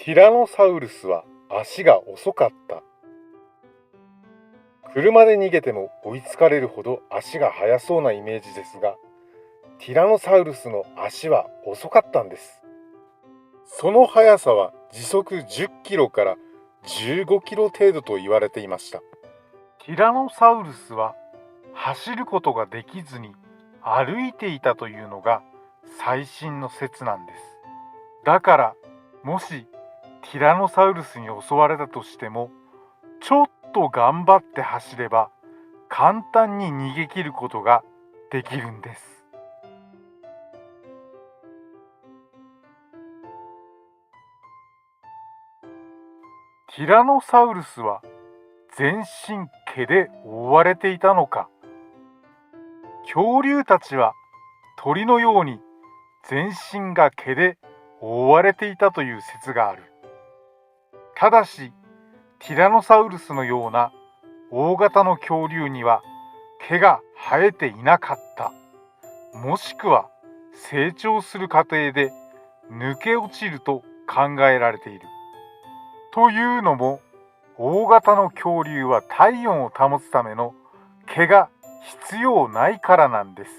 ティラノサウルスは足が遅かった。車で逃げても追いつかれるほど足が速そうなイメージですが、ティラノサウルスの足は遅かったんです。その速さは時速10キロから15キロ程度と言われていました。ティラノサウルスは走ることができずに歩いていたというのが最新の説なんです。だからもしティラノサウルスに襲われたとしても、ちょっと頑張って走れば簡単に逃げ切ることができるんです。ティラノサウルスは全身毛で覆われていたのか。恐竜たちは鳥のように全身が毛で覆われていたという説がある。ただしティラノサウルスのような大型の恐竜には毛が生えていなかった。もしくは成長する過程で抜け落ちると考えられている。というのも、大型の恐竜は体温を保つための毛が必要ないからなんです。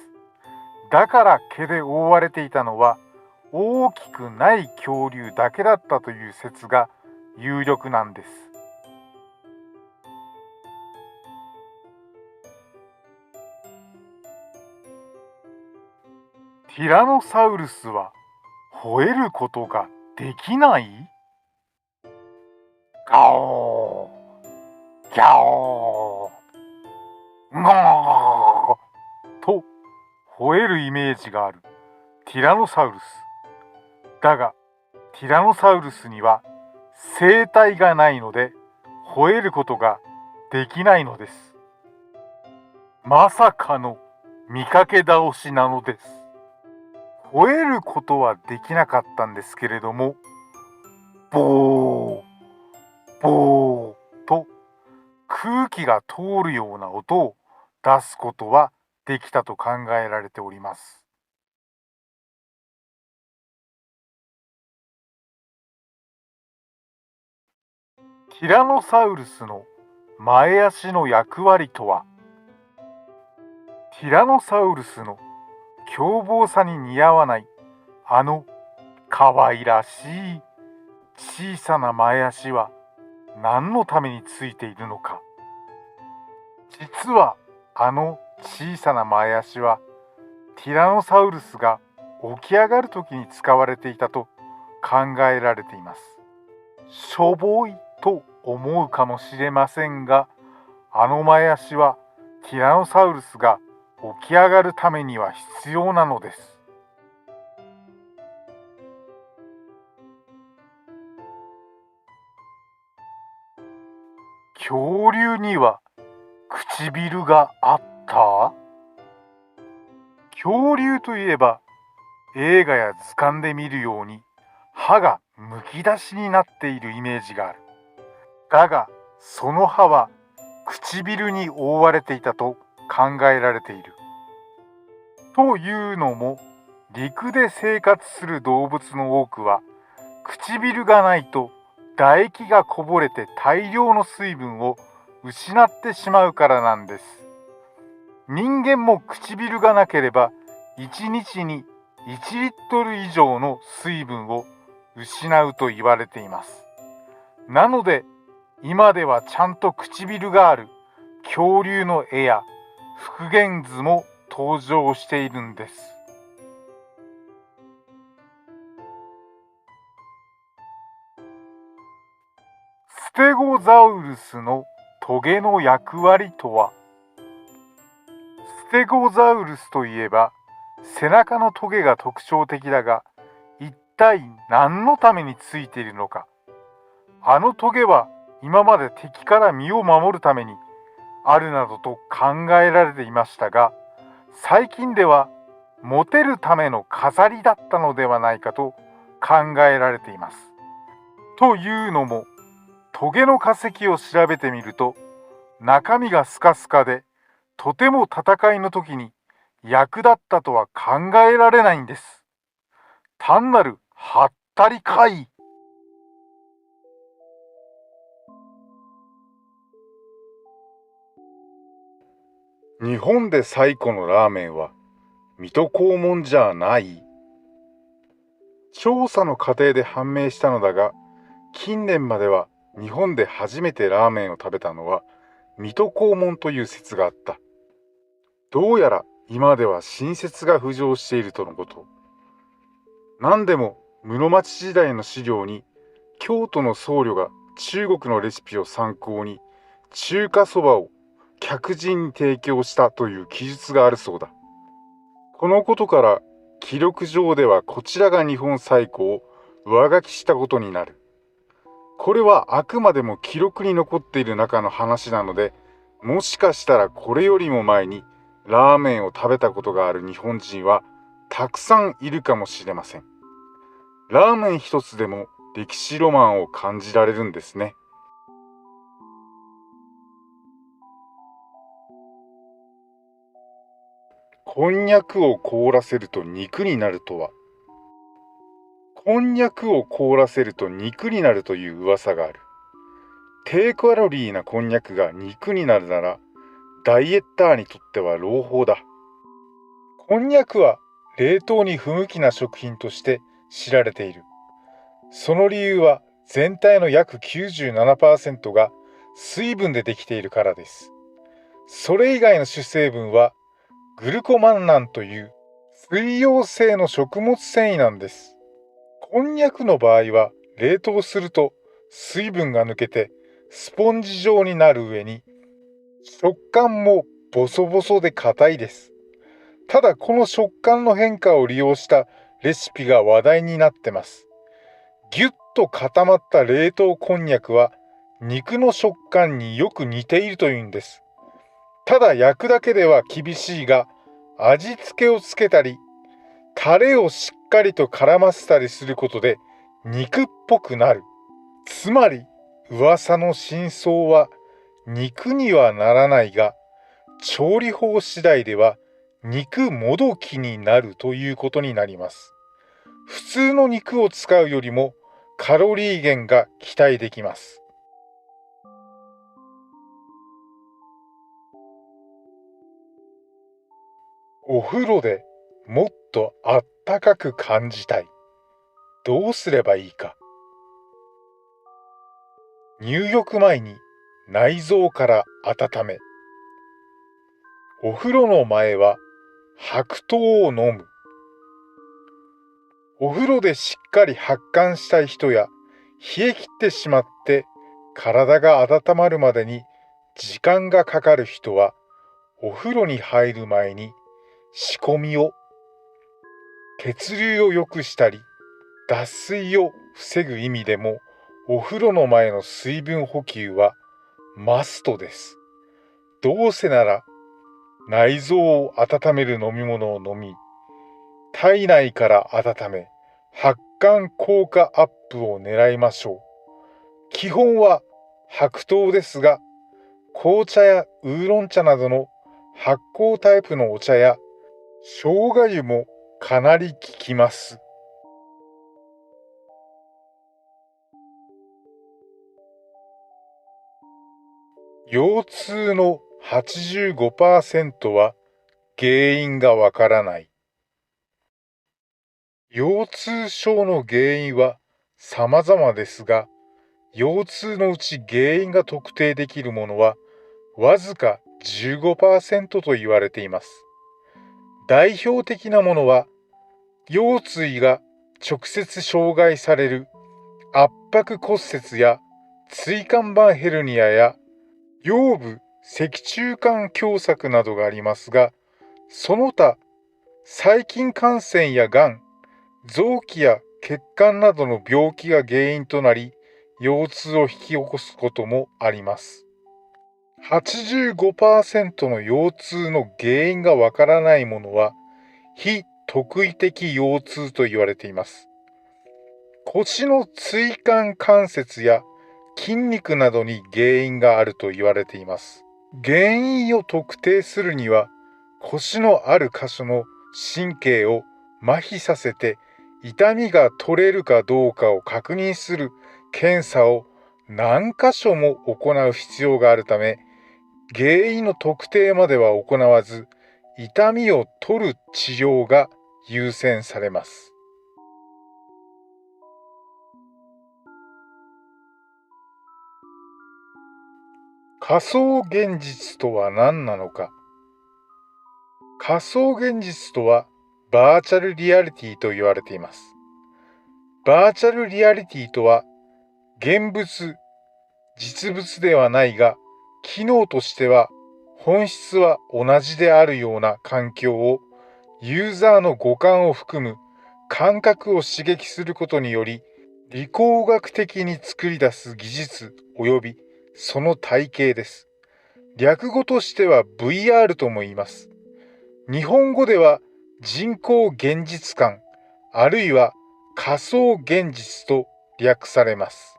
だから毛で覆われていたのは大きくない恐竜だけだったという説が有力なんです。ティラノサウルスは吠えることができない？ガオー、ギャオー、ゴーと吠えるイメージがあるティラノサウルス。だが、ティラノサウルスには声帯がないので吠えることができないのです。まさかの見かけ倒しなのです。吠えることはできなかったんですけれども、ボー、ボーと空気が通るような音を出すことはできたと考えられております。ティラノサウルスの前足の役割とは？ティラノサウルスの凶暴さに似合わないあの可愛らしい小さな前足は何のためについているのか。実はあの小さな前足はティラノサウルスが起き上がるときに使われていたと考えられています。しょぼいと思うかもしれませんが、あの前足はティラノサウルスが起き上がるためには必要なのです。恐竜には唇があった？恐竜といえば映画や図鑑で見るように歯がむき出しになっているイメージがある。だがその歯は唇に覆われていたと考えられている。というのも、陸で生活する動物の多くは唇がないと唾液がこぼれて大量の水分を失ってしまうからなんです。人間も唇がなければ1日に1リットル以上の水分を失うと言われています。なので今ではちゃんと唇がある恐竜の絵や復元図も登場しているんです。ステゴザウルスのトゲの役割とは？ステゴザウルスといえば背中のトゲが特徴的だが、一体何のためについているのか。あのトゲは今まで敵から身を守るためにあるなどと考えられていましたが、最近ではモテるための飾りだったのではないかと考えられています。というのも、トゲの化石を調べてみると中身がスカスカで、とても戦いの時に役立ったとは考えられないんです。単なるはったりかい。日本で最古のラーメンは水戸黄門じゃない？調査の過程で判明したのだが、近年までは日本で初めてラーメンを食べたのは水戸黄門という説があった。どうやら今では新説が浮上しているとのこと。何でも室町時代の資料に京都の僧侶が中国のレシピを参考に中華そばを客人に提供したという記述があるそうだ。このことから記録上ではこちらが日本最古を上書きしたことになる。これはあくまでも記録に残っている中の話なので、もしかしたらこれよりも前にラーメンを食べたことがある日本人はたくさんいるかもしれません。ラーメン一つでも歴史ロマンを感じられるんですね。こんにゃくを凍らせると肉になるとは。こんにゃくを凍らせると肉になるという噂がある。低カロリーなこんにゃくが肉になるなら、ダイエッターにとっては朗報だ。こんにゃくは冷凍に不向きな食品として知られている。その理由は全体の約 97% が水分でできているからです。それ以外の主成分はグルコマンナンという水溶性の食物繊維なんです。こんにゃくの場合は冷凍すると水分が抜けてスポンジ状になる上に食感もボソボソで硬いです。ただこの食感の変化を利用したレシピが話題になってます。ぎゅっと固まった冷凍こんにゃくは肉の食感によく似ているというんです。ただ焼くだけでは厳しいが、味付けをつけたり、タレをしっかりと絡ませたりすることで肉っぽくなる。つまり噂の真相は肉にはならないが、調理法次第では肉もどきになるということになります。普通の肉を使うよりもカロリー減が期待できます。お風呂でもっとあったかく感じたい。どうすればいいか。入浴前に内臓から温め、お風呂の前は白桃を飲む。お風呂でしっかり発汗したい人や、冷え切ってしまって体が温まるまでに時間がかかる人は、お風呂に入る前に仕込みを、血流を良くしたり、脱水を防ぐ意味でも、お風呂の前の水分補給はマストです。どうせなら内臓を温める飲み物を飲み、体内から温め、発汗効果アップを狙いましょう。基本は白桃ですが、紅茶やウーロン茶などの発酵タイプのお茶や生姜湯もかなり効きます。腰痛の 85% は原因がわからない。腰痛症の原因は様々ですが、腰痛のうち原因が特定できるものはわずか 15% と言われています。代表的なものは、腰椎が直接障害される圧迫骨折や椎間板ヘルニアや腰部脊柱管狭窄などがありますが、その他、細菌感染やがん、臓器や血管などの病気が原因となり、腰痛を引き起こすこともあります。85% の腰痛の原因がわからないものは、非特異的腰痛と言われています。腰の椎間関節や筋肉などに原因があると言われています。原因を特定するには、腰のある箇所の神経を麻痺させて痛みが取れるかどうかを確認する検査を何箇所も行う必要があるため、原因の特定までは行わず、痛みを取る治療が優先されます。仮想現実とは何なのか。仮想現実とはバーチャルリアリティと言われています。バーチャルリアリティとは現物、実物ではないが、機能としては本質は同じであるような環境をユーザーの五感を含む感覚を刺激することにより理工学的に作り出す技術及びその体系です。略語としては VR とも言います。日本語では人工現実感あるいは仮想現実と略されます。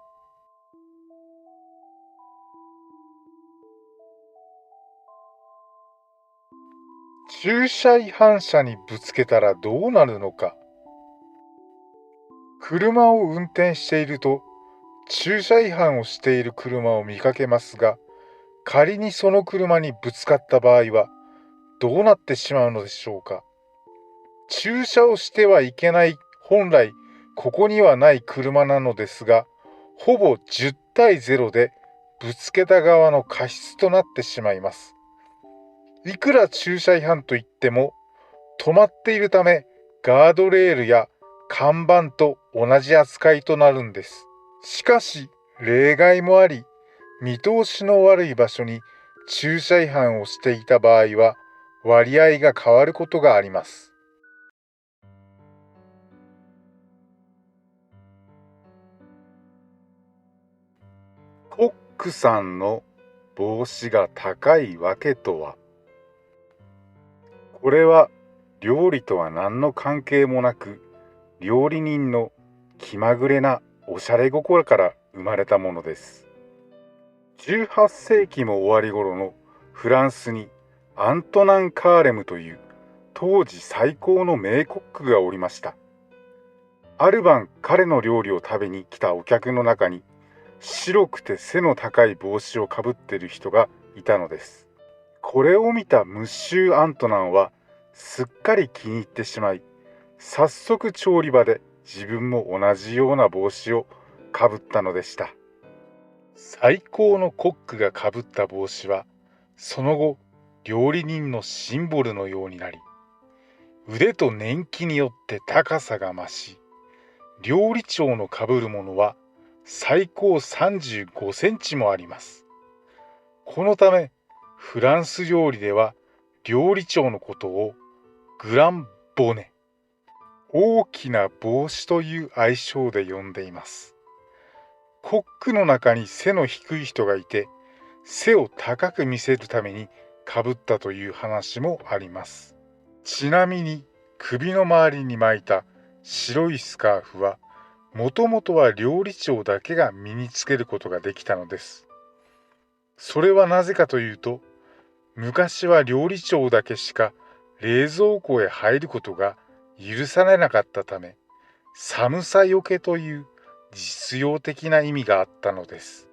駐車違反者にぶつけたらどうなるのか。車を運転していると駐車違反をしている車を見かけますが、仮にその車にぶつかった場合はどうなってしまうのでしょうか。駐車をしてはいけない本来ここにはない車なのですが、ほぼ10対0でぶつけた側の過失となってしまいます。いくら駐車違反といっても止まっているためガードレールや看板と同じ扱いとなるんです。しかし例外もあり、見通しの悪い場所に駐車違反をしていた場合は割合が変わることがあります。コックさんの帽子が高いわけとは。これは料理とは何の関係もなく、料理人の気まぐれなおしゃれ心から生まれたものです。18世紀も終わり頃のフランスにアントナン・カーレムという当時最高の名コックがおりました。ある晩彼の料理を食べに来たお客の中に白くて背の高い帽子をかぶっている人がいたのです。これを見たムッシュ・アントナンはすっかり気に入ってしまい、早速調理場で自分も同じような帽子をかぶったのでした。最高のコックがかぶった帽子はその後料理人のシンボルのようになり、腕と年季によって高さが増し、料理長のかぶるものは最高35センチもあります。このためフランス料理では料理長のことをグランボネ、大きな帽子という愛称で呼んでいます。コックの中に背の低い人がいて、背を高く見せるためにかぶったという話もあります。ちなみに首の周りに巻いた白いスカーフはもともとは料理長だけが身につけることができたのです。それはなぜかというと、昔は料理長だけしか冷蔵庫へ入ることが許されなかったため、寒さよけという実用的な意味があったのです。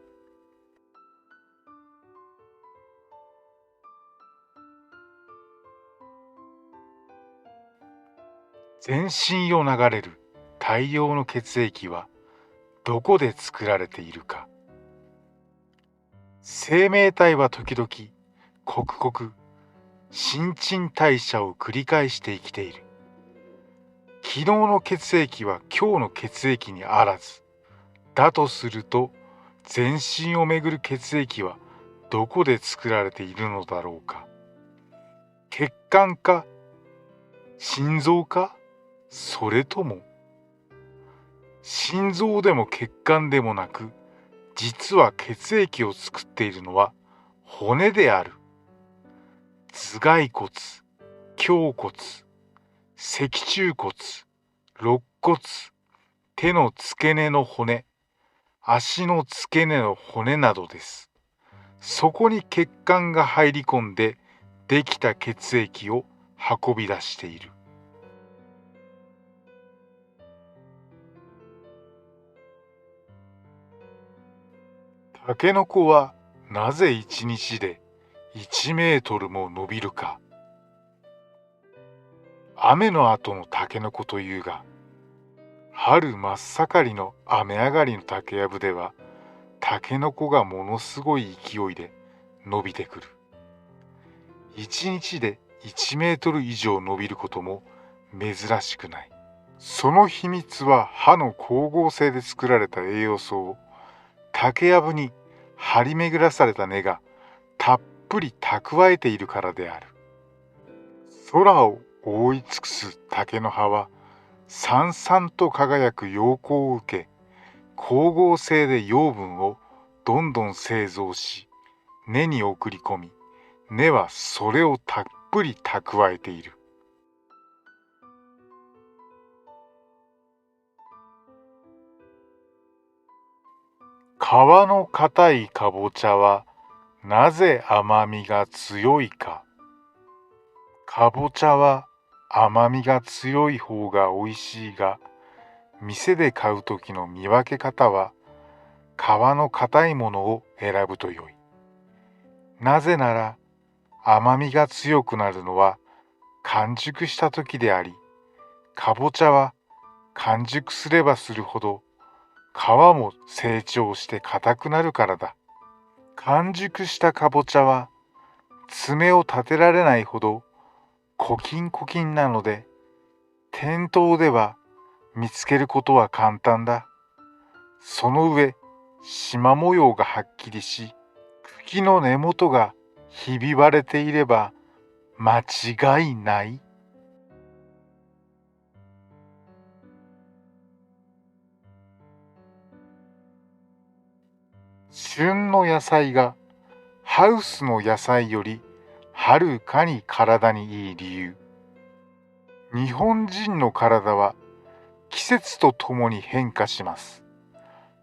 全身を流れる大量の血液はどこで作られているか。生命体は時々刻々新陳代謝を繰り返して生きている。昨日の血液は今日の血液にあらず。だとすると全身をめぐる血液はどこで作られているのだろうか。血管か心臓か、それとも心臓でも血管でもなく、実は血液を作っているのは骨である。頭蓋骨、胸骨、脊柱骨、肋骨、手の付け根の骨、足の付け根の骨などです。そこに血管が入り込んでできた血液を運び出している。タケノコはなぜ一日で1メートルも伸びるか。雨の後のタケノコというが、春真っ盛りの雨上がりの竹やぶでは、タケノコがものすごい勢いで伸びてくる。1日で1メートル以上伸びることも珍しくない。その秘密は葉の光合成で作られた栄養素を竹やぶに張り巡らされた根がたっぷり蓄えているからである。空を覆い尽くす竹の葉はさんさんと輝く陽光を受け、光合成で養分をどんどん製造し、根に送り込み、根はそれをたっぷり蓄えている。皮の硬いかぼちゃはなぜ甘みが強いか。かぼちゃは甘みが強い方が美味しいが、店で買うときの見分け方は皮の硬いものを選ぶとよい。なぜなら甘みが強くなるのは完熟した時であり、かぼちゃは完熟すればするほど皮も成長して硬くなるからだ。完熟したかぼちゃは爪を立てられないほどコキンコキンなので、店頭では見つけることは簡単だ。その上、縞模様がはっきりし、茎の根元がひび割れていれば間違いない。旬の野菜がハウスの野菜よりはるかに体にいい理由。日本人の体は季節とともに変化します。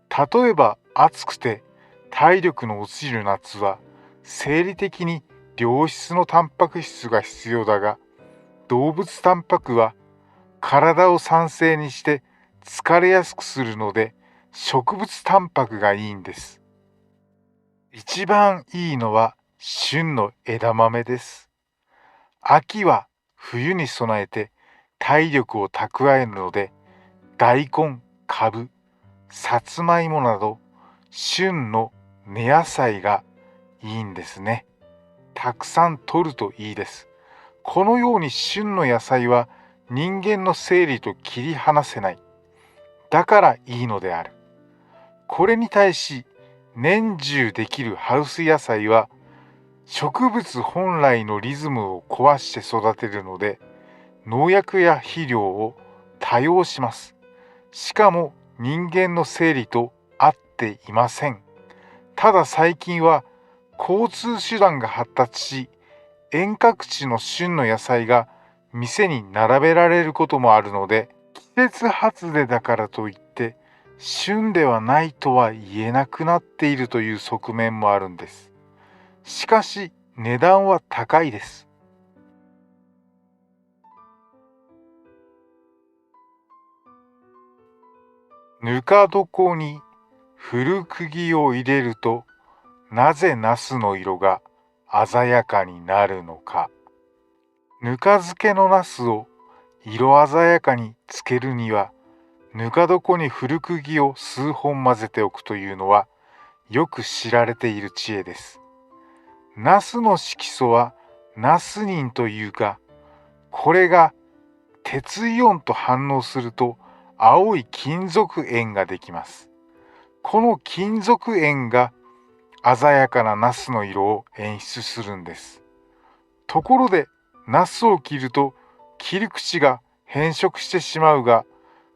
例えば暑くて体力の落ちる夏は生理的に良質のタンパク質が必要だが、動物タンパクは体を酸性にして疲れやすくするので植物タンパクがいいんです。一番いいのは旬の枝豆です。秋は冬に備えて体力を蓄えるので、大根、かぶ、さつまいもなど旬の根野菜がいいんですね。たくさん摂るといいです。このように旬の野菜は人間の生理と切り離せない。だからいいのである。これに対し年中できるハウス野菜は植物本来のリズムを壊して育てるので、農薬や肥料を多用します。しかも人間の生理と合っていません。ただ最近は交通手段が発達し、遠隔地の旬の野菜が店に並べられることもあるので、季節外れだからといって旬ではないとは言えなくなっているという側面もあるんです。しかし値段は高いです。ぬか床に古釘を入れると、なぜナスの色が鮮やかになるのか。ぬか漬けのナスを色鮮やかにつけるには、ぬか床に古釘を数本混ぜておくというのはよく知られている知恵です。ナスの色素はナスニンというが、これが鉄イオンと反応すると青い金属塩ができます。この金属塩が鮮やかなナスの色を演出するんです。ところでナスを切ると切り口が変色してしまうが、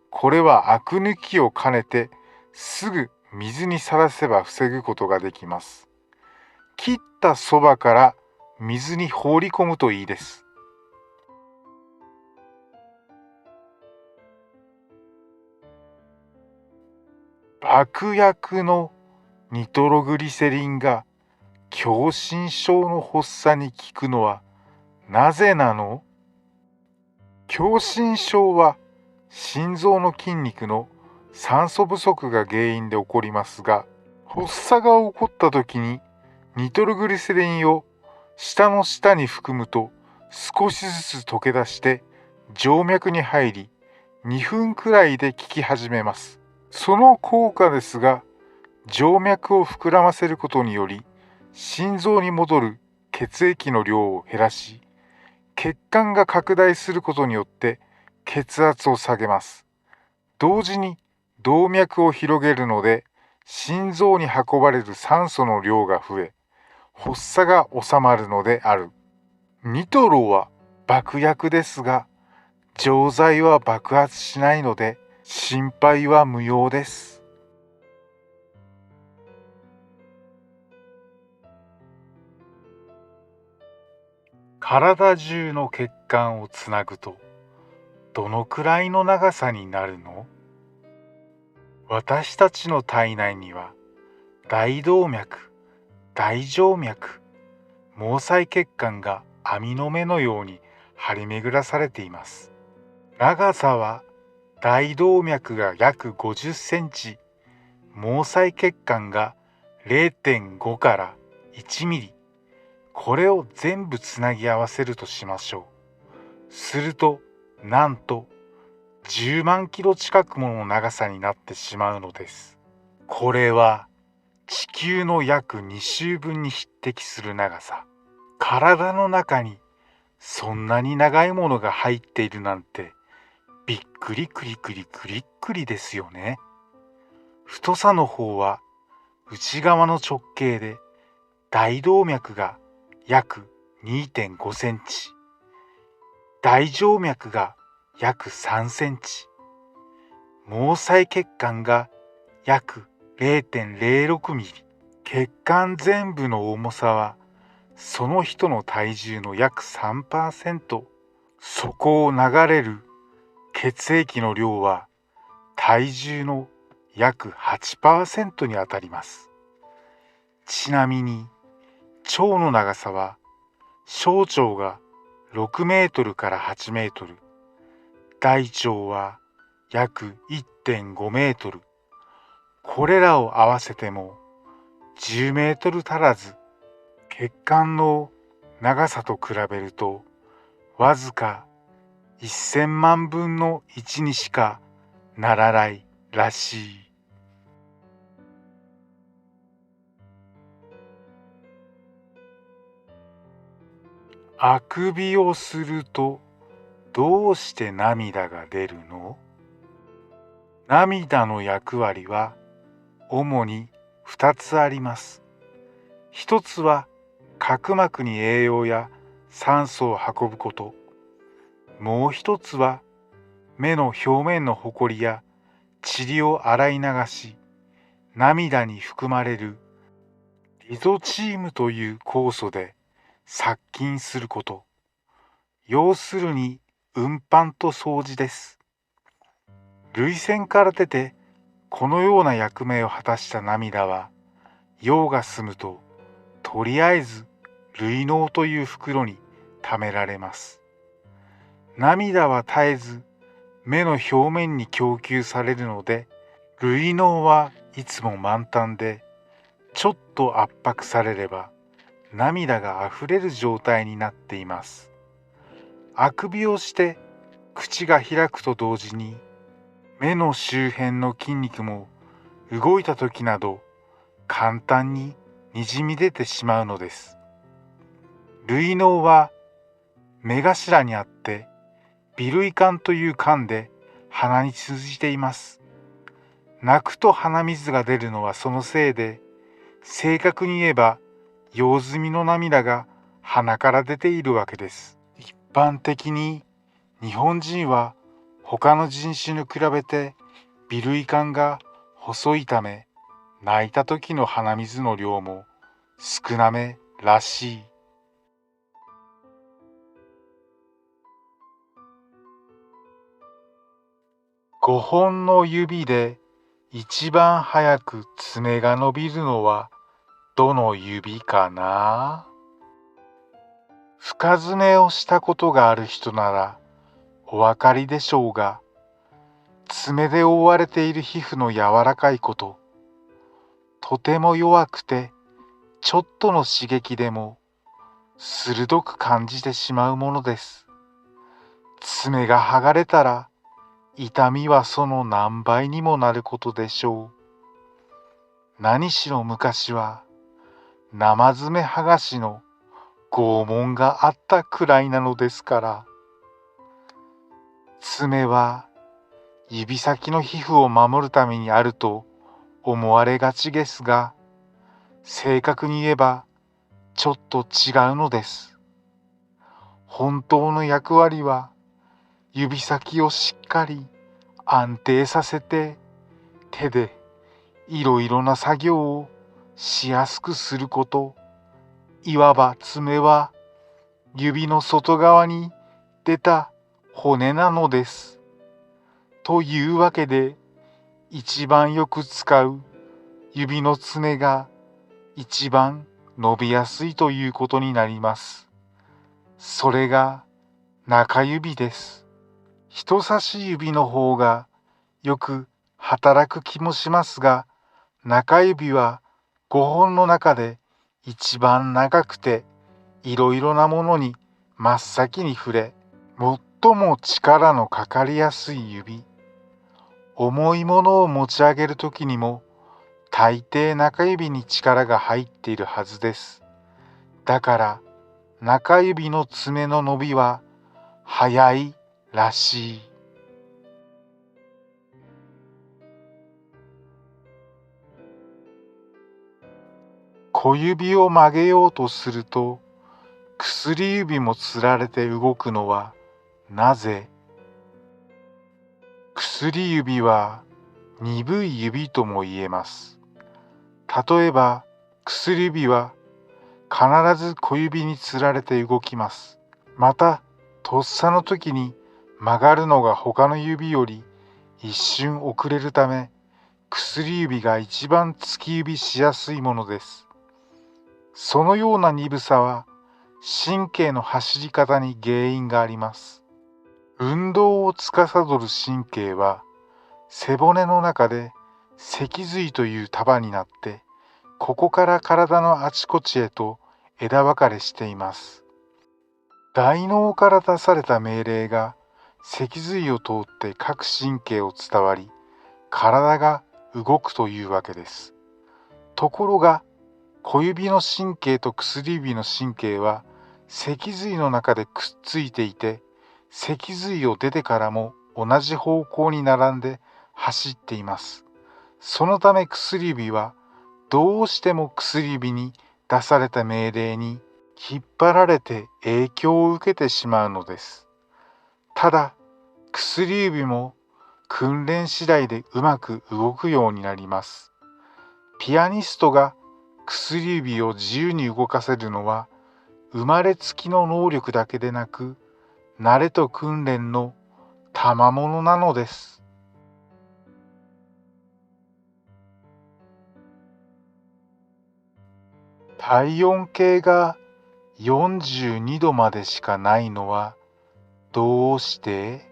これはアク抜きを兼ねてすぐ水にさらせば防ぐことができます。切ったそばから水に放り込むといいです。爆薬のニトログリセリンが狭心症の発作に効くのはなぜなの？狭心症は心臓の筋肉の酸素不足が原因で起こりますが、発作が起こった時にニトログリセリンを舌の下に含むと少しずつ溶け出して静脈に入り、2分くらいで効き始めます。その効果ですが、静脈を膨らませることにより、心臓に戻る血液の量を減らし、血管が拡大することによって血圧を下げます。同時に動脈を広げるので、心臓に運ばれる酸素の量が増え、発作が収まるのである。ニトロは爆薬ですが、錠剤は爆発しないので心配は無用です。体中の血管をつなぐとどのくらいの長さになるの？私たちの体内には大動脈、大静脈、毛細血管が網の目のように張り巡らされています。長さは大動脈が約50センチ、毛細血管が 0.5 から1ミリ、これを全部つなぎ合わせるとしましょう。すると、なんと10万キロ近くもの長さになってしまうのです。これは地球の約2周分に匹敵する長さ。体の中にそんなに長いものが入っているなんてびっくりくりくりくりっくりですよね。太さの方は内側の直径で大動脈が約 2.5 センチ、大静脈が約3センチ、毛細血管が約 0.06 ミリ、血管全部の重さはその人の体重の約 3%、そこを流れる血液の量は体重の約 8% にあたります。ちなみに腸の長さは小腸が6メートルから8メートル、大腸は約 1.5 メートル、これらを合わせても10メートル足らず。血管の長さと比べるとわずか1000万分の1にしかならないらしい。あくびをするとどうして涙が出るの？涙の役割は主に2つあります。一つは角膜に栄養や酸素を運ぶこと。もう一つは目の表面のほこりや塵を洗い流し、涙に含まれるリゾチームという酵素で殺菌すること。要するに運搬と掃除です。涙腺から出てこのような役目を果たした涙は、用が済むととりあえず涙嚢という袋に溜められます。涙は絶えず目の表面に供給されるので、涙嚢はいつも満タンで、ちょっと圧迫されれば涙があふれる状態になっています。あくびをして口が開くと同時に、目の周辺の筋肉も動いた時など簡単ににじみ出てしまうのです。涙嚢は目頭にあって、鼻涙管という管で鼻に通じています。泣くと鼻水が出るのはそのせいで、正確に言えば用済みの涙が鼻から出ているわけです。一般的に日本人は他の人種に比べて鼻涙管が細いため、泣いた時の鼻水の量も少なめらしい。5本の指で一番早く爪が伸びるのはどの指かな？深爪をしたことがある人ならお分かりでしょうが、爪で覆われている皮膚の柔らかいこと、とても弱くてちょっとの刺激でも鋭く感じてしまうものです。爪が剥がれたら痛みはその何倍にもなることでしょう。何しろ昔は生爪剥がしの拷問があったくらいなのですから。爪は指先の皮膚を守るためにあると思われがちですが、正確に言えばちょっと違うのです。本当の役割は指先をしっかり安定させて手でいろいろな作業をしやすくすること。いわば爪は指の外側に出た骨なのです。というわけで、一番よく使う指の爪が一番伸びやすいということになります。それが中指です。人差し指の方がよく働く気もしますが、中指は5本の中で一番長くて、いろいろなものに真っ先に触れ、最も力のかかりやすい指。重いものを持ち上げるときにも、大抵中指に力が入っているはずです。だから中指の爪の伸びは速いらしい。小指を曲げようとすると、薬指もつられて動くのはなぜ？薬指は鈍い指とも言えます。例えば薬指は必ず小指につられて動きます。また、とっさの時に曲がるのが他の指より一瞬遅れるため、薬指が一番突き指しやすいものです。そのような鈍さは神経の走り方に原因があります。運動を司る神経は背骨の中で脊髄という束になって、ここから体のあちこちへと枝分かれしています。大脳から出された命令が脊髄を通って各神経を伝わり、体が動くというわけです。ところが小指の神経と薬指の神経は脊髄の中でくっついていて、脊髄を出てからも同じ方向に並んで走っています。そのため薬指はどうしても薬指に出された命令に引っ張られて影響を受けてしまうのです。ただ薬指も訓練次第でうまく動くようになります。ピアニストが薬指を自由に動かせるのは生まれつきの能力だけでなく、慣れと訓練の賜物なのです。体温計が42度までしかないのはどうして？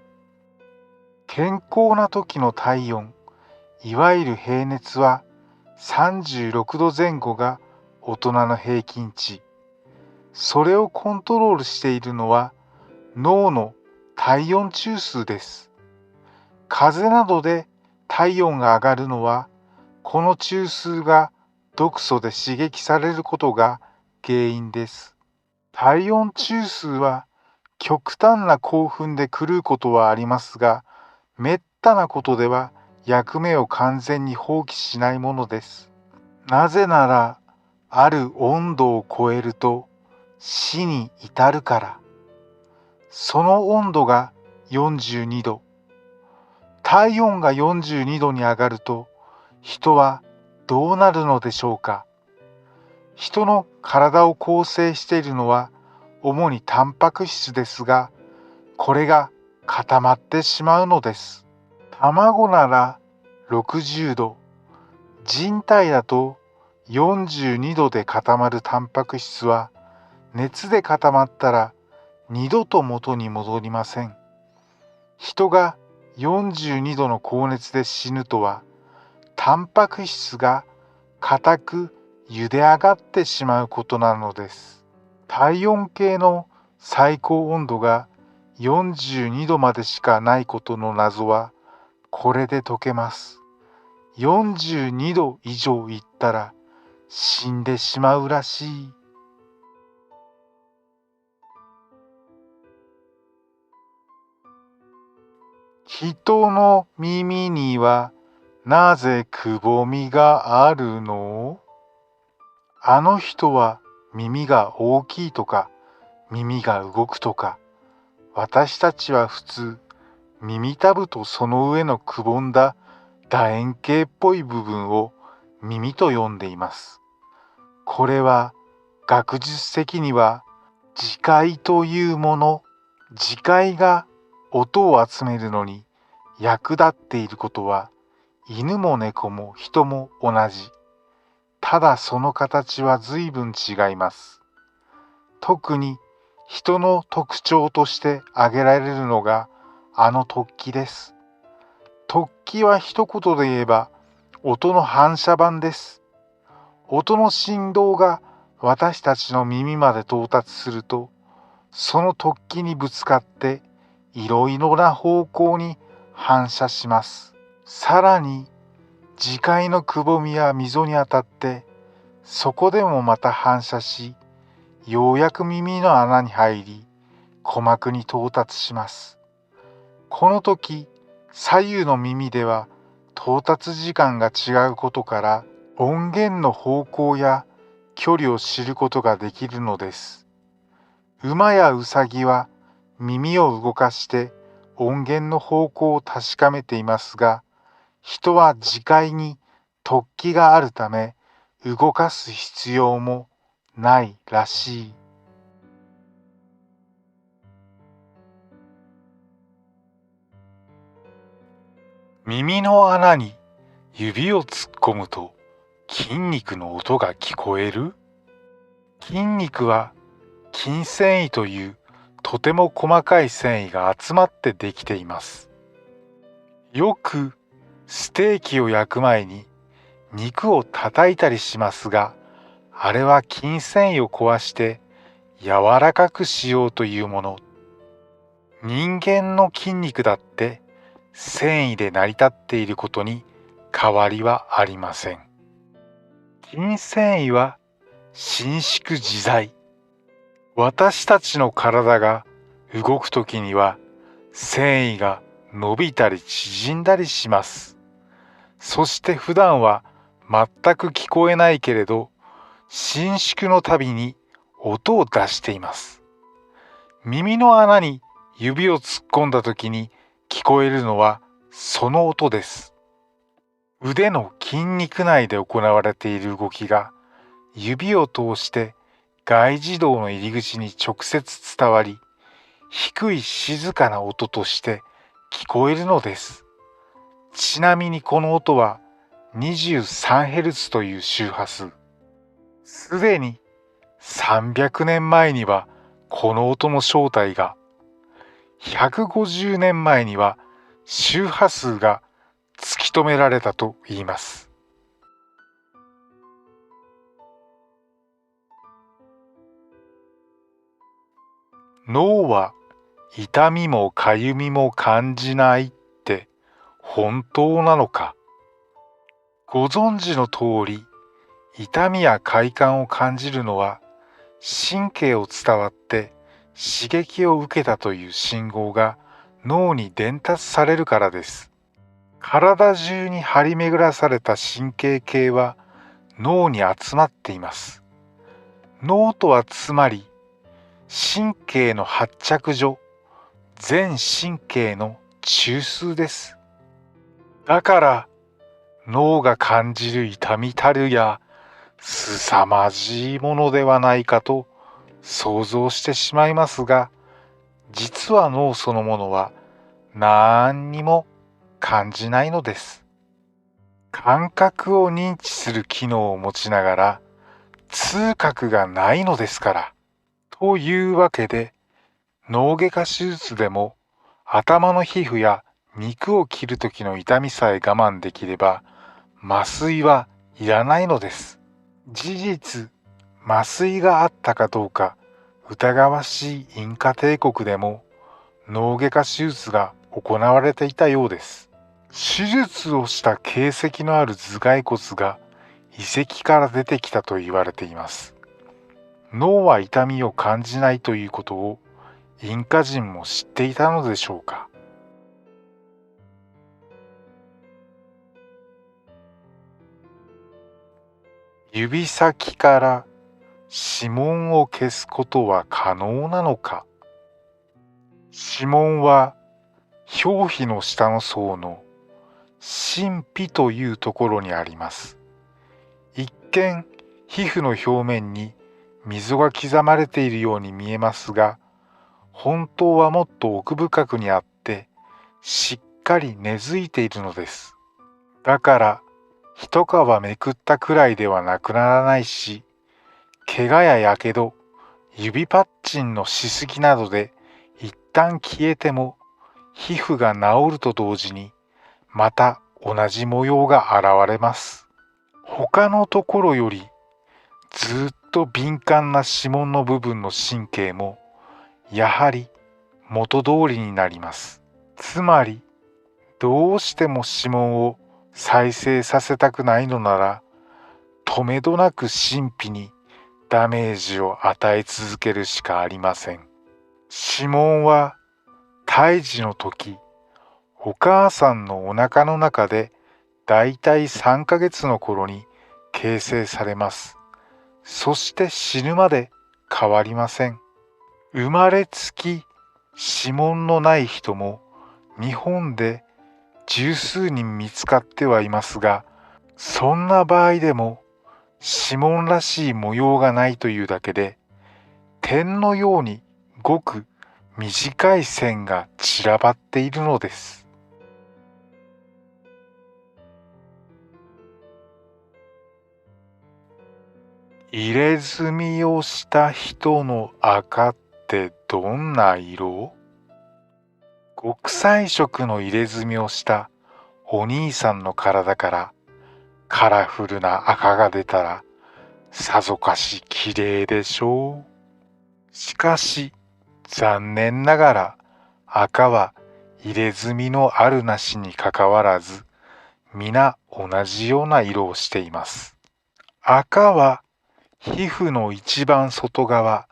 健康な時の体温、いわゆる平熱は36度前後が大人の平均値。それをコントロールしているのは脳の体温中枢です。風邪などで体温が上がるのは、この中枢が毒素で刺激されることが原因です。体温中枢は極端な興奮で狂うことはありますが、めったなことでは役目を完全に放棄しないものです。なぜなら、ある温度を超えると死に至るから。その温度が42度。体温が42度に上がると、人はどうなるのでしょうか。人の体を構成しているのは主にタンパク質ですが、これが固まってしまうのです。卵なら60度、人体だと42度で固まるタンパク質は、熱で固まったら二度と元に戻りません。人が42度の高熱で死ぬとは、タンパク質が固く茹で上がってしまうことなのです。体温計の最高温度が42度までしかないことの謎はこれで解けます。42度以上いったら死んでしまうらしい。人の耳にはなぜくぼみがあるの？あの人は耳が大きいとか耳が動くとか、私たちは普通耳たぶとその上のくぼんだ楕円形っぽい部分を耳と呼んでいます。これは学術的には耳介というもの、耳介が音を集めるのに役立っていることは犬も猫も人も同じ。ただその形は随分違います。特に人の特徴として挙げられるのがあの突起です。突起は一言で言えば音の反射板です。音の振動が私たちの耳まで到達すると、その突起にぶつかっていろいろな方向に反射します。さらに耳介のくぼみや溝に当たってそこでもまた反射し、ようやく耳の穴に入り鼓膜に到達します。この時左右の耳では到達時間が違うことから音源の方向や距離を知ることができるのです。馬やウサギは耳を動かして音源の方向を確かめていますが、人は耳介に突起があるため動かす必要もないらしい。耳の穴に指を突っ込むと筋肉の音が聞こえる？筋肉は筋繊維というとても細かい繊維が集まってできています。よくステーキを焼く前に肉を叩いたりしますが、あれは筋繊維を壊して柔らかくしようというもの。人間の筋肉だって繊維で成り立っていることに変わりはありません。筋繊維は伸縮自在。私たちの体が動くときには繊維が伸びたり縮んだりします。そして普段は全く聞こえないけれど、伸縮のたびに音を出しています。耳の穴に指を突っ込んだときに聞こえるのはその音です。腕の筋肉内で行われている動きが指を通して外耳道の入り口に直接伝わり、低い静かな音として聞こえるのです。ちなみにこの音は 23Hz という周波数。すでに300年前にはこの音の正体が、150年前には周波数が突き止められたといいます。脳は痛みもかゆみも感じないって本当なのか？ご存知の通り、痛みや快感を感じるのは神経を伝わって刺激を受けたという信号が脳に伝達されるからです。体中に張り巡らされた神経系は脳に集まっています。脳とはつまり神経の発着所、全神経の中枢です。だから脳が感じる痛みたるや凄まじいものではないかと想像してしまいますが、実は脳そのものは何にも感じないのです。感覚を認知する機能を持ちながら痛覚がないのですから。というわけで、脳外科手術でも頭の皮膚や肉を切る時の痛みさえ我慢できれば麻酔はいらないのです。事実、麻酔があったかどうか疑わしいインカ帝国でも脳外科手術が行われていたようです。手術をした形跡のある頭蓋骨が遺跡から出てきたと言われています。脳は痛みを感じないということをインカ人も知っていたのでしょうか。指先から指紋を消すことは可能なのか。指紋は表皮の下の層の真皮というところにあります。一見皮膚の表面に溝が刻まれているように見えますが、本当はもっと奥深くにあってしっかり根付いているのです。だから一皮めくったくらいではなくならないし、怪我ややけど、指パッチンのしすぎなどで一旦消えても、皮膚が治ると同時にまた同じ模様が現れます。他のところよりずっと敏感な指紋の部分の神経もやはり元通りになります。つまりどうしても指紋を再生させたくないのなら、とめどなく神秘にダメージを与え続けるしかありません。指紋は胎児の時、お母さんのお腹の中でだいたい3ヶ月の頃に形成されます。そして死ぬまで変わりません。生まれつき指紋のない人も日本で十数人見つかってはいますが、そんな場合でも指紋らしい模様がないというだけで、点のようにごく短い線が散らばっているのです。入れ墨をした人の赤ってどんな色？極彩色の入れ墨をしたお兄さんの体からカラフルな赤が出たらさぞかし綺麗でしょう。しかし残念ながら赤は入れ墨のあるなしにかかわらず皆同じような色をしています。赤は皮膚の一番外側、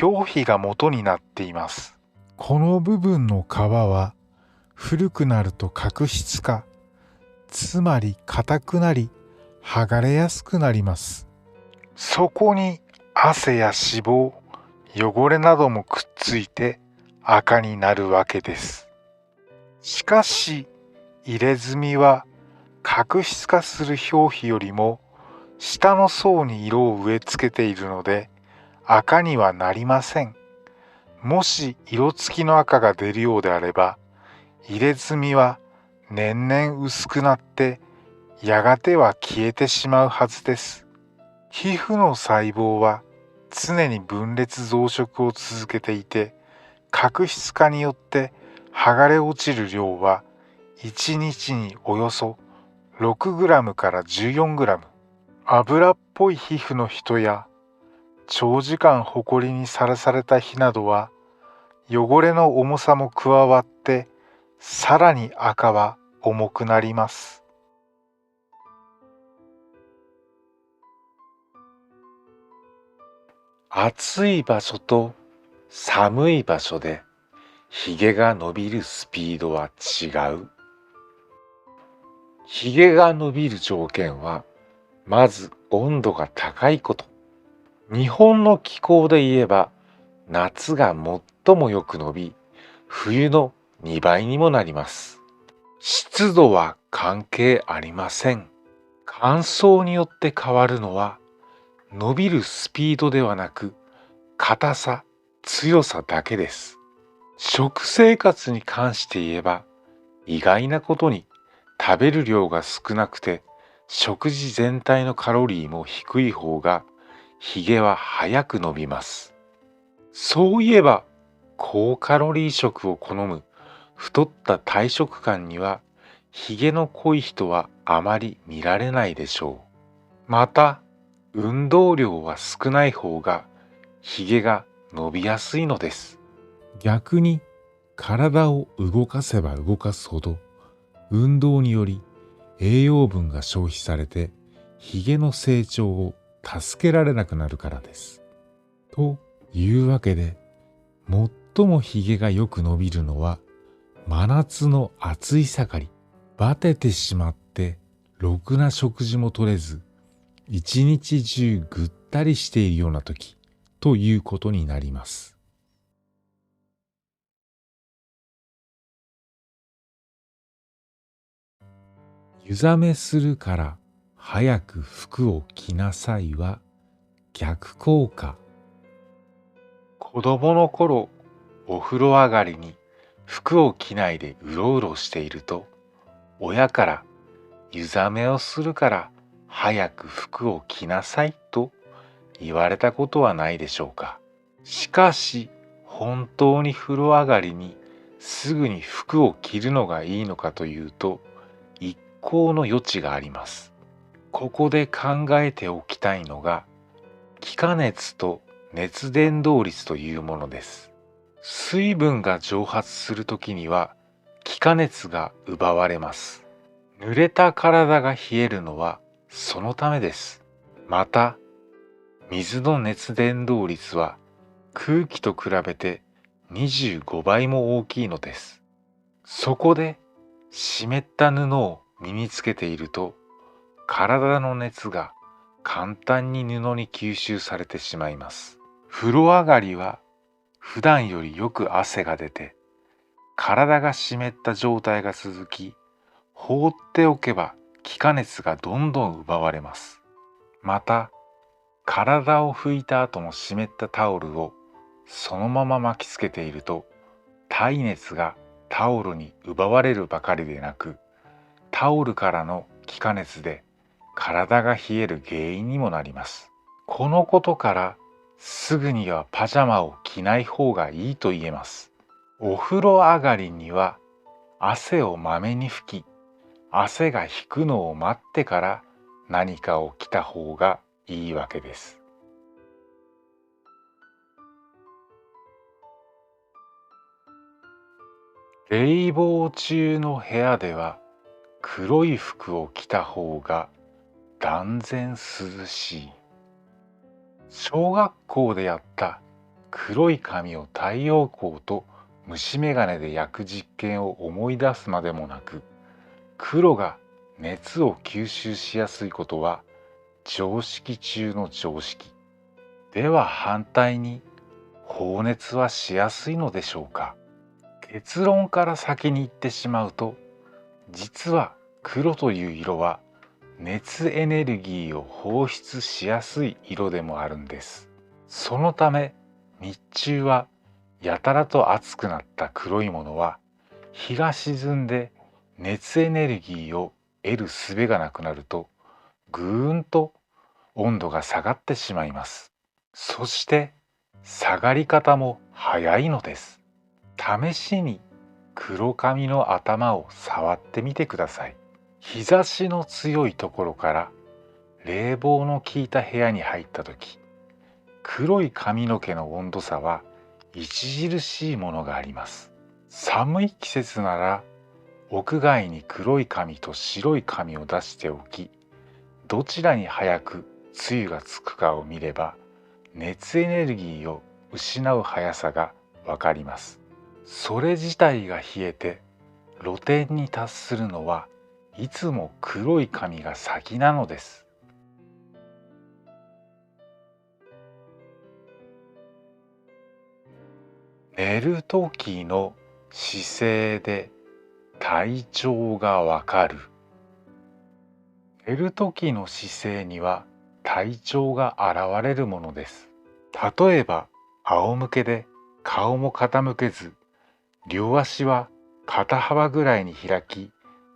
表皮が元になっています。この部分の皮は古くなると角質化、つまり硬くなり剥がれやすくなります。そこに汗や脂肪、汚れなどもくっついて赤になるわけです。しかし入れ墨は角質化する表皮よりも下の層に色を植え付けているので赤にはなりません。もし色付きの赤が出るようであれば、入れ墨は年々薄くなってやがては消えてしまうはずです。皮膚の細胞は常に分裂増殖を続けていて、角質化によって剥がれ落ちる量は1日におよそ6グラムから14グラム。油っぽい皮膚の人や長時間ほこりにさらされた日などは汚れの重さも加わってさらに赤は重くなります。暑い場所と寒い場所でひげが伸びるスピードは違う。ひげが伸びる条件はまず温度が高いこと。日本の気候で言えば夏が最もよく伸び、冬の2倍にもなります。湿度は関係ありません。乾燥によって変わるのは伸びるスピードではなく硬さ、強さだけです。食生活に関して言えば意外なことに食べる量が少なくて食事全体のカロリーも低い方がひげは早く伸びます。そういえば高カロリー食を好む太った大食漢にはひげの濃い人はあまり見られないでしょう。また運動量は少ない方がひげが伸びやすいのです。逆に体を動かせば動かすほど運動により栄養分が消費されてひげの成長を助けられなくなるからです。というわけで、最もひげがよく伸びるのは真夏の暑い盛り、バテてしまってろくな食事も取れず一日中ぐったりしているような時ということになります。湯冷めするから早く服を着なさいは逆効果。子供の頃、お風呂上がりに服を着ないでうろうろしていると、親から湯冷めをするから早く服を着なさいと言われたことはないでしょうか。しかし、本当に風呂上がりにすぐに服を着るのがいいのかというと、一向の余地があります。ここで考えておきたいのが、気化熱と熱伝導率というものです。水分が蒸発するときには気化熱が奪われます。濡れた体が冷えるのはそのためです。また、水の熱伝導率は空気と比べて25倍も大きいのです。そこで湿った布を身につけていると、体の熱が簡単に布に吸収されてしまいます。風呂上がりは普段よりよく汗が出て、体が湿った状態が続き、放っておけば気化熱がどんどん奪われます。また、体を拭いた後の湿ったタオルをそのまま巻きつけていると、体熱がタオルに奪われるばかりでなく、タオルからの気化熱で体が冷える原因にもなります。このことからすぐにはパジャマを着ない方がいいと言えます。お風呂上がりには汗をまめに拭き、汗が引くのを待ってから何かを着た方がいいわけです。冷房中の部屋では黒い服を着た方が断然涼しい。小学校でやった黒い紙を太陽光と虫眼鏡で焼く実験を思い出すまでもなく、黒が熱を吸収しやすいことは常識中の常識。では反対に放熱はしやすいのでしょうか。結論から先に言ってしまうと、実は黒という色は熱エネルギーを放出しやすい色でもあるんです。そのため日中はやたらと熱くなった黒いものは、日が沈んで熱エネルギーを得る術がなくなると、ぐーんと温度が下がってしまいます。そして下がり方も早いのです。試しに黒髪の頭を触ってみてください。日差しの強いところから冷房の効いた部屋に入った時、黒い髪の毛の温度差は著しいものがあります。寒い季節なら屋外に黒い髪と白い髪を出しておき、どちらに早く梅雨がつくかを見れば熱エネルギーを失う速さがわかります。それ自体が冷えて露天に達するのはいつも黒い髪が先なのです。寝る時の姿勢で体調がわかる。寝る時の姿勢には体調が現れるものです。例えば仰向けで顔も傾けず、両足は肩幅ぐらいに開き、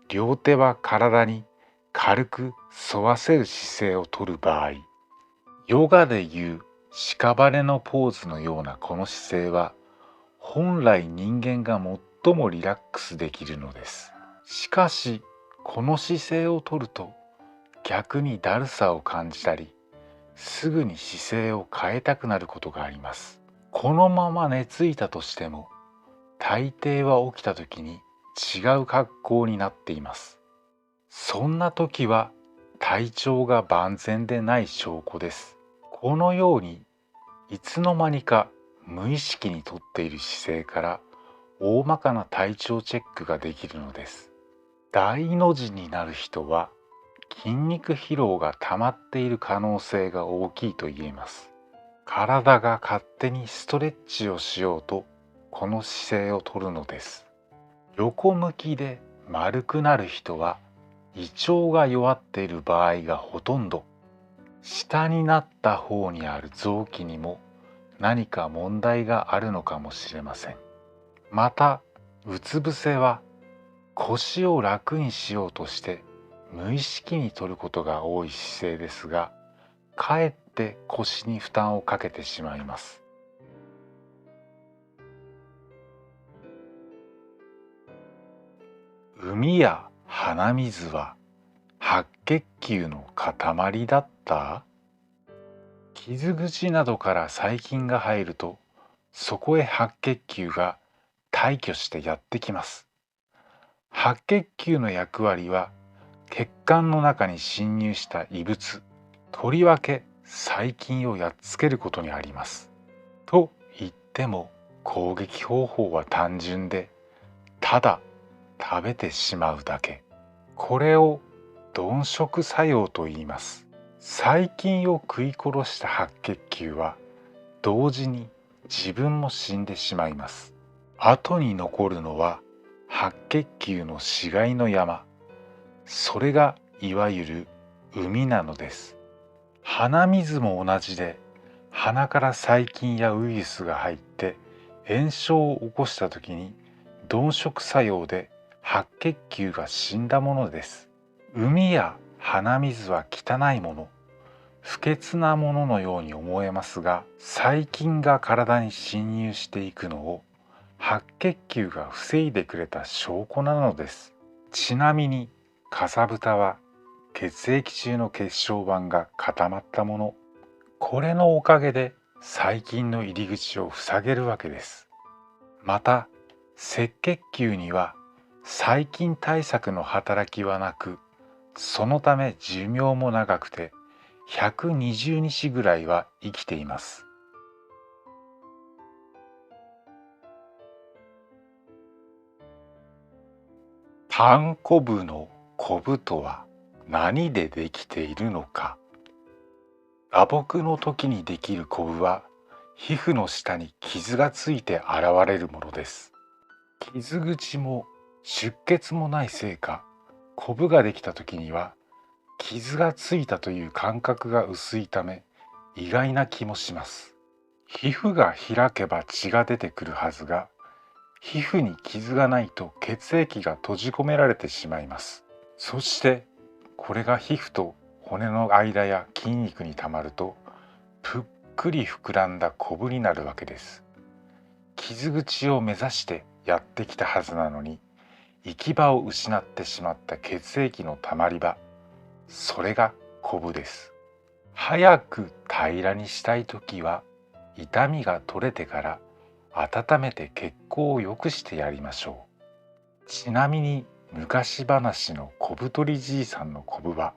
両手は体に軽く沿わせる姿勢をとる場合、ヨガでいう屍のポーズのようなこの姿勢は、本来人間が最もリラックスできるのです。しかし、この姿勢をとると逆にだるさを感じたり、すぐに姿勢を変えたくなることがあります。このまま寝ついたとしても、大抵は起きた時に違う格好になっています。そんな時は体調が万全でない証拠です。このようにいつの間にか無意識にとっている姿勢から大まかな体調チェックができるのです。大の字になる人は筋肉疲労が溜まっている可能性が大きいと言えます。体が勝手にストレッチをしようとこの姿勢をとるのです。横向きで丸くなる人は胃腸が弱っている場合がほとんど。下になった方にある臓器にも何か問題があるのかもしれません。また、うつ伏せは腰を楽にしようとして無意識に取ることが多い姿勢ですが、かえって腰に負担をかけてしまいます。海や鼻水は白血球の塊だった？傷口などから細菌が入ると、そこへ白血球が大挙してやってきます。白血球の役割は血管の中に侵入した異物、とりわけ細菌をやっつけることにあります。と言っても攻撃方法は単純で、ただ食べてしまうだけ。これを鈍食作用と言います。細菌を食い殺した白血球は同時に自分も死んでしまいます。後に残るのは白血球の死骸の山。それがいわゆる膿なのです。鼻水も同じで、鼻から細菌やウイルスが入って炎症を起こした時に鈍食作用で白血球が死んだものです。膿や鼻水は汚いもの、不潔なもののように思えますが、細菌が体に侵入していくのを白血球が防いでくれた証拠なのです。ちなみにかさぶたは血液中の血小板が固まったもの。これのおかげで細菌の入り口を塞げるわけです。また赤血球には細菌対策の働きはなく、そのため寿命も長くて120日ぐらいは生きています。タンコブのコブとは何でできているのか。打撲の時にできるコブは皮膚の下に傷がついて現れるものです。傷口も出血もないせいか、コブができた時には傷がついたという感覚が薄いため意外な気もします。皮膚が開けば血が出てくるはずが、皮膚に傷がないと血液が閉じ込められてしまいます。そしてこれが皮膚と骨の間や筋肉にたまるとぷっくり膨らんだコブになるわけです。傷口を目指してやってきたはずなのに、行き場を失ってしまった血液のたまり場、それがコブです。早く平らにしたいときは痛みが取れてから温めて血行を良くしてやりましょう。ちなみに昔話の小太りじいさんのコブは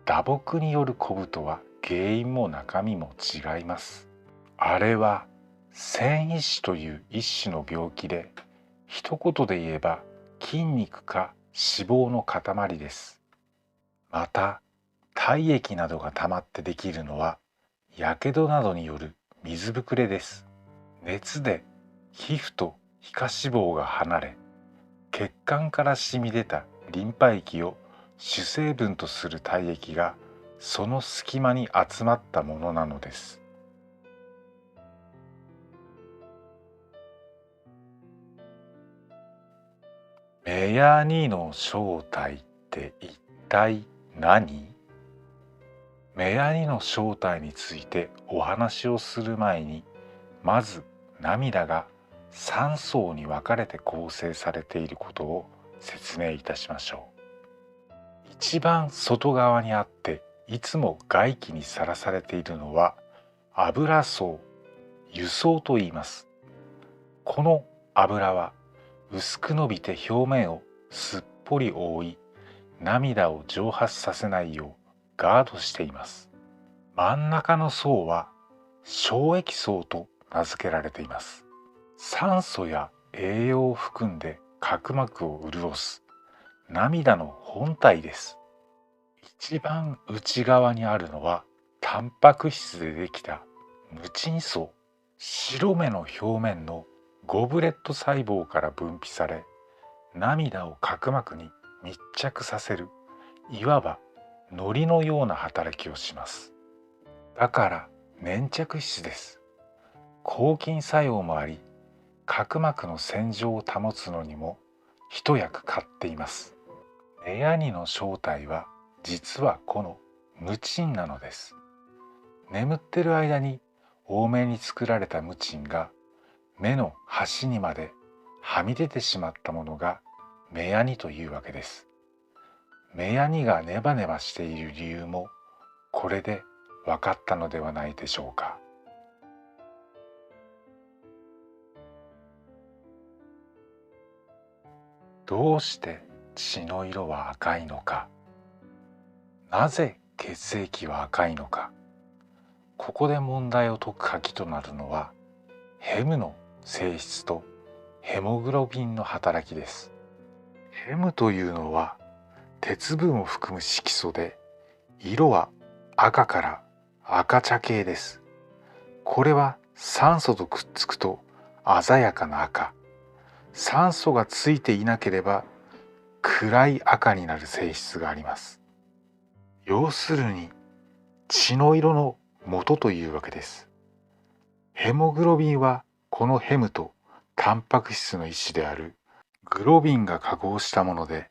打撲によるコブとは原因も中身も違います。あれは繊維腫という一種の病気で、一言で言えば筋肉か脂肪の塊です。また体液などが溜まってできるのはやけどなどによる水ぶくれです。熱で皮膚と皮下脂肪が離れ、血管から染み出たリンパ液を主成分とする体液がその隙間に集まったものなのです。メヤニの正体って一体何？メヤニの正体についてお話をする前に、まず涙が3層に分かれて構成されていることを説明いたしましょう。一番外側にあっていつも外気にさらされているのは油層、油層と言います。この油は薄く伸びて表面をすっぽり覆い、涙を蒸発させないようガードしています。真ん中の層は消液層と名付けられています。酸素や栄養を含んで角膜を潤す涙の本体です。一番内側にあるのはタンパク質でできたムチン層。白目の表面のゴブレット細胞から分泌され、涙を角膜に密着させる、いわば糊のような働きをします。だから粘着質です。抗菌作用もあり、角膜の洗浄を保つのにも一役買っています。目やにの正体は実はこのムチンなのです。眠ってる間に多めに作られたムチンが目の端にまではみ出てしまったものが目やにというわけです。目やにがネバネバしている理由もこれで分かったのではないでしょうか。どうして血の色は赤いのか、なぜ血液は赤いのか、ここで問題を解く鍵となるのはヘムの性質とヘモグロビンの働きです。ヘムというのは鉄分を含む色素で、色は赤から赤茶系です。これは酸素とくっつくと鮮やかな赤、酸素がついていなければ暗い赤になる性質があります。要するに血の色の元というわけです。ヘモグロビンはこのヘムとタンパク質の一種であるグロビンが化合したもので、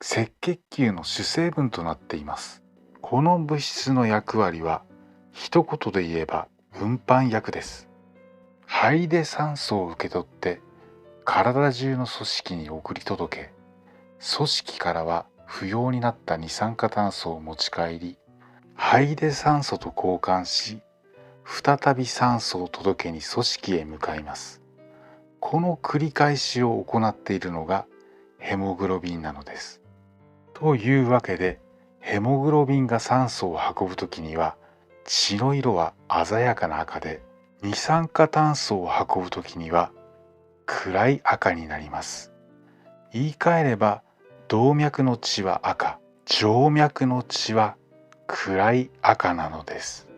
赤血球の主成分となっています。この物質の役割は一言で言えば運搬役です。肺で酸素を受け取って体中の組織に送り届け、組織からは不要になった二酸化炭素を持ち帰り、肺で酸素と交換し、再び酸素を届けに組織へ向かいます。この繰り返しを行っているのがヘモグロビンなのです。というわけで、ヘモグロビンが酸素を運ぶときには血の色は鮮やかな赤で、二酸化炭素を運ぶときには暗い赤になります。言い換えれば、動脈の血は赤、静脈の血は暗い赤なのです。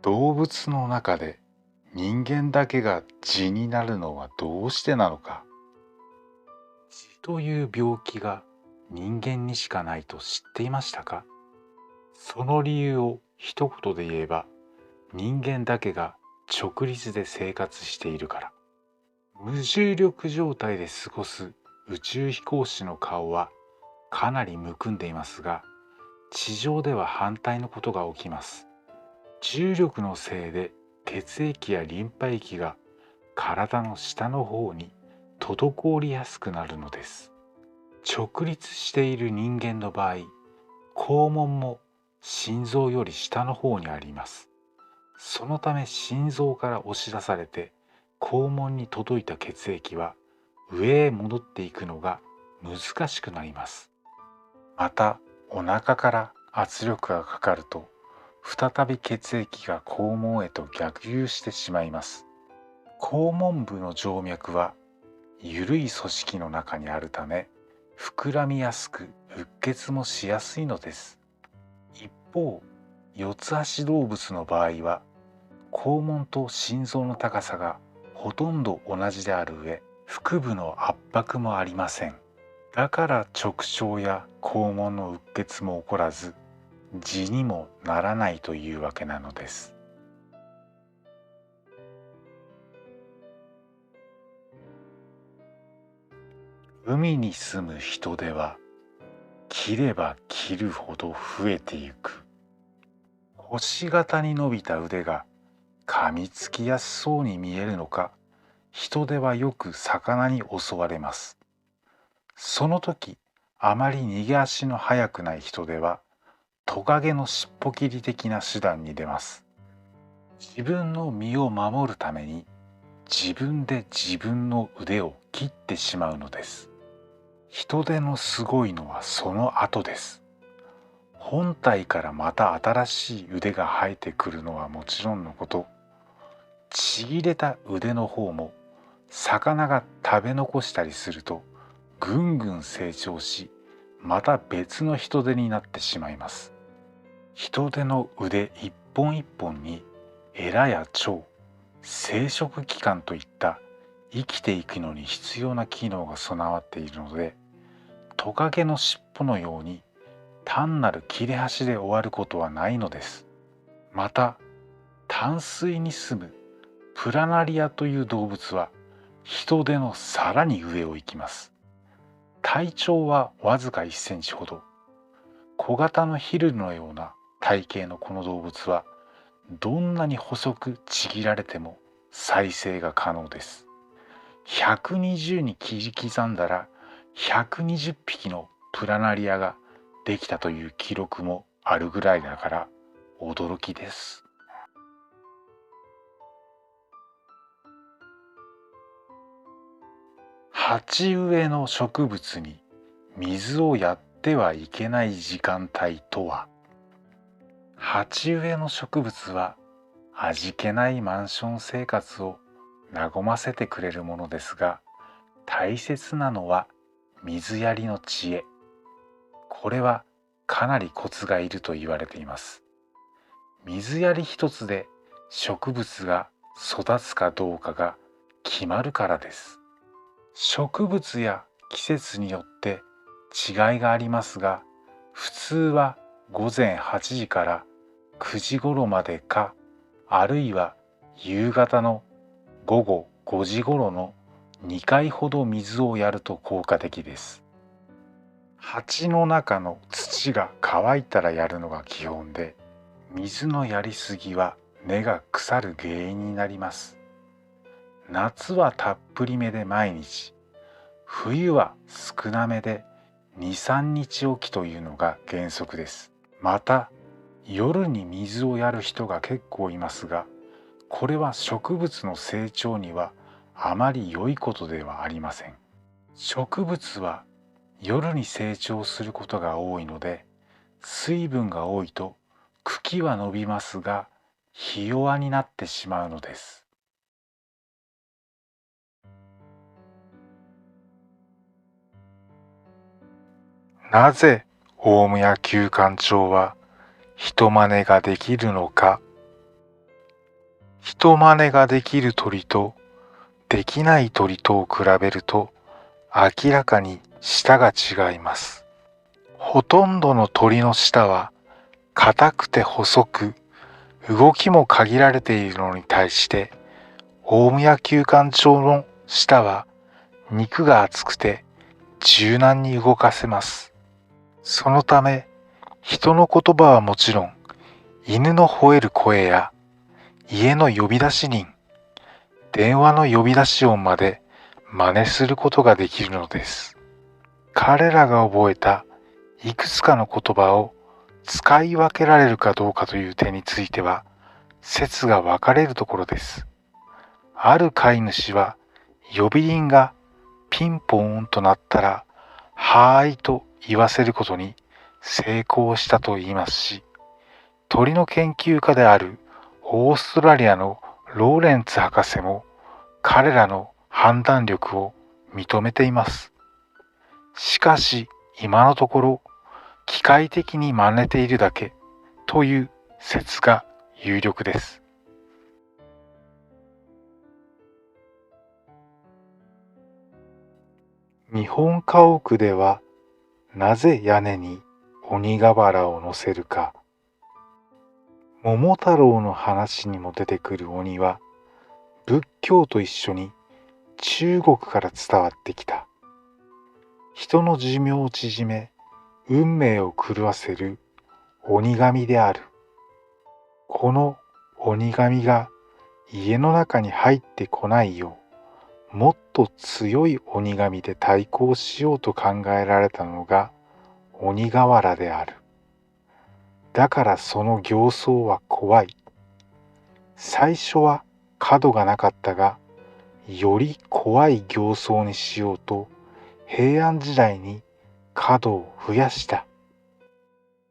動物の中で人間だけが痔になるのはどうしてなのか。痔という病気が人間にしかないと知っていましたか？その理由を一言で言えば、人間だけが直立で生活しているから。無重力状態で過ごす宇宙飛行士の顔はかなりむくんでいますが、地上では反対のことが起きます。重力のせいで血液やリンパ液が体の下の方に滞りやすくなるのです。直立している人間の場合、肛門も心臓より下の方にあります。そのため心臓から押し出されて肛門に届いた血液は上へ戻っていくのが難しくなります。またお腹から圧力がかかると再び血液が肛門へと逆流してしまいます。肛門部の静脈は緩い組織の中にあるため膨らみやすくうっ血もしやすいのです。一方、四つ足動物の場合は肛門と心臓の高さがほとんど同じである上、腹部の圧迫もありません。だから直腸や肛門のうっ血も起こらず、痔にもならないというわけなのです。海に住む人手は切れば切るほど増えてゆく。星形に伸びた腕が噛みつきやすそうに見えるのか、人手はよく魚に襲われます。その時、あまり逃げ足の速くない人手はトカゲの尻尾切り的な手段に出ます。自分の身を守るために自分で自分の腕を切ってしまうのです。人手のすごいのはその後です。本体からまた新しい腕が生えてくるのはもちろんのこと、ちぎれた腕の方も魚が食べ残したりするとぐんぐん成長し、また別の人手になってしまいます。人手の腕一本一本にエラや腸、生殖器官といった生きていくのに必要な機能が備わっているので、トカゲの尻尾のように単なる切れ端で終わることはないのです。また、淡水に住むプラナリアという動物は人手のさらに上を行きます。体長はわずか1センチほど。小型のヒルのような体型のこの動物はどんなに細くちぎられても再生が可能です。120に切り刻んだら120匹のプラナリアができたという記録もあるぐらいだから驚きです。鉢植えの植物に水をやってはいけない時間帯とは。鉢植えの植物は味気ないマンション生活を和ませてくれるものですが、大切なのは水やりの知恵。これはかなりコツがいると言われています。水やり一つで植物が育つかどうかが決まるからです。植物や季節によって違いがありますが、普通は午前8時から9時頃までか、あるいは夕方の午後5時頃の2回ほど水をやると効果的です。鉢の中の土が乾いたらやるのが基本で、水のやりすぎは根が腐る原因になります。夏はたっぷりめで毎日、冬は少なめで2、3日おきというのが原則です。また、夜に水をやる人が結構いますが、これは植物の成長にはあまり良いことではありません。植物は夜に成長することが多いので、水分が多いと茎は伸びますが、ひ弱になってしまうのです。なぜオウムや旧館長は人真似ができるのか。人真似ができる鳥とできない鳥とを比べると明らかに舌が違います。ほとんどの鳥の舌は硬くて細く、動きも限られているのに対して、オウムや旧館長の舌は肉が厚くて柔軟に動かせます。そのため、人の言葉はもちろん、犬の吠える声や家の呼び出し人、電話の呼び出し音まで真似することができるのです。彼らが覚えたいくつかの言葉を使い分けられるかどうかという点については説が分かれるところです。ある飼い主は呼び鈴がピンポーンと鳴ったらはーいと言わせることに成功したと言いますし、鳥の研究家であるオーストラリアのローレンツ博士も彼らの判断力を認めています。しかし今のところ機械的に真似ているだけという説が有力です。日本家屋ではなぜ屋根に鬼瓦を乗せるか。桃太郎の話にも出てくる鬼は仏教と一緒に中国から伝わってきた。人の寿命を縮め運命を狂わせる鬼神である。この鬼神が家の中に入ってこないよう、もっと強い鬼神で対抗しようと考えられたのが鬼瓦である。だからその形相は怖い。最初は角がなかったが、より怖い形相にしようと平安時代に角を増やした。